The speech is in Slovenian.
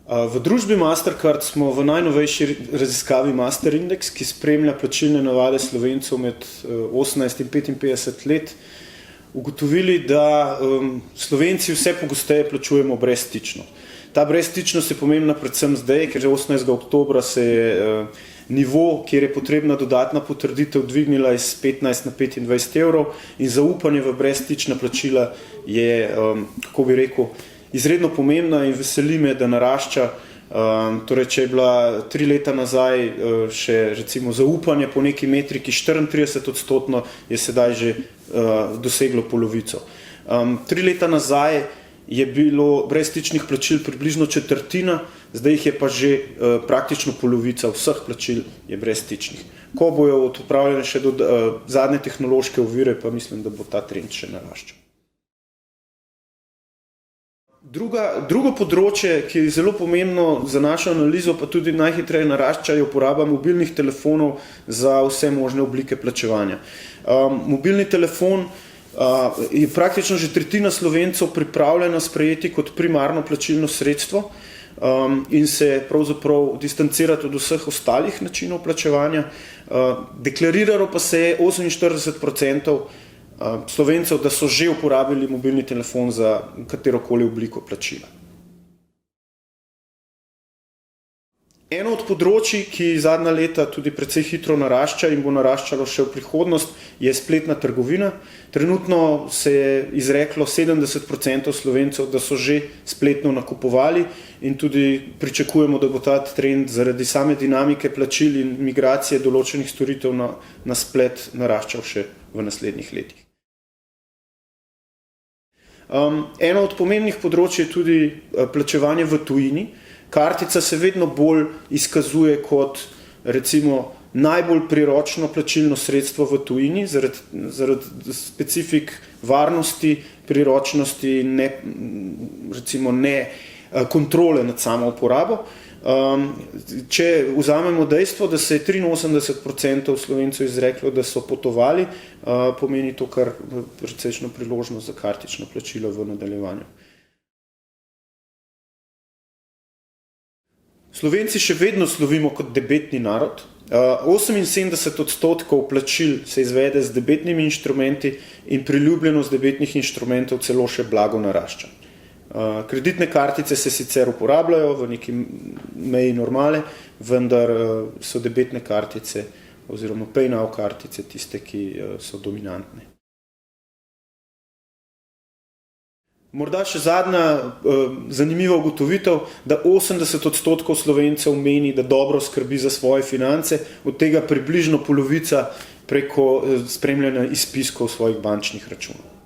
V družbi Mastercard smo v najnovejši raziskavi Master Index, ki spremlja plačilne navade Slovencev med 18 in 55 let, ugotovili, da Slovenci vse pogosteje plačujemo brezstično. Ta brezstičnost je pomembna predvsem zdaj, ker 18. oktobra se je nivo, kjer je potrebna dodatna potrditev, dvignila iz 15 na 25 evrov in zaupanje v brezstična plačila je, kako bi rekel, izredno pomembna in veseli me, da narašča. Torej, če je bila 3 leta nazaj še recimo zaupanje po neki metriki 34%, je sedaj že doseglo polovico. 3 leta nazaj je bilo brezstičnih plačil približno četrtina, zdaj jih je pa že praktično polovica vseh plačil je brezstičnih. Ko bojo odpravljene še zadnje tehnološke ovire, pa mislim, da bo ta trend še naraščal. Drugo področje, ki je zelo pomembno za našo analizo, pa tudi najhitreje narašča, je uporaba mobilnih telefonov za vse možne oblike plačevanja. Mobilni telefon je praktično že tretjina Slovencev pripravljena sprejeti kot primarno plačilno sredstvo in se pravzaprav distancirati od vseh ostalih načinov plačevanja. Deklariralo pa se je 48% Slovencev, da so že uporabili mobilni telefon za katerokoli obliko plačila. Eno od področij, ki zadnja leta tudi precej hitro narašča in bo naraščalo še v prihodnost, je spletna trgovina. Trenutno se je izreklo 70% Slovencev, da so že spletno nakupovali in tudi pričakujemo, da bo ta trend zaradi same dinamike plačil in migracije določenih storitev na splet naraščal še v naslednjih letih. Eno od pomembnih področij je tudi plačevanje v tujini. Kartica se vedno bolj izkazuje kot recimo najbolj priročno plačilno sredstvo v tujini, zaradi specifik varnosti, priročnosti in kontrole nad samo uporabo. Če vzamemo dejstvo, da se je 83% Slovencev izreklo, da so potovali, pomeni to kar precejšno priložnost za kartično plačilo v nadaljevanju. Slovenci še vedno slovimo kot debetni narod. 78% plačil se izvede z debetnimi inštrumenti in priljubljenost debetnih inštrumentov celo še blago narašča. Kreditne kartice se sicer uporabljajo v neki meji normale, vendar so debetne kartice oziroma Pay Now kartice tiste, ki so dominantne. Morda še zadnja zanimiva ugotovitev, da 80% Slovencev meni, da dobro skrbi za svoje finance, od tega približno polovica preko spremljanja izpiskov svojih bančnih računov.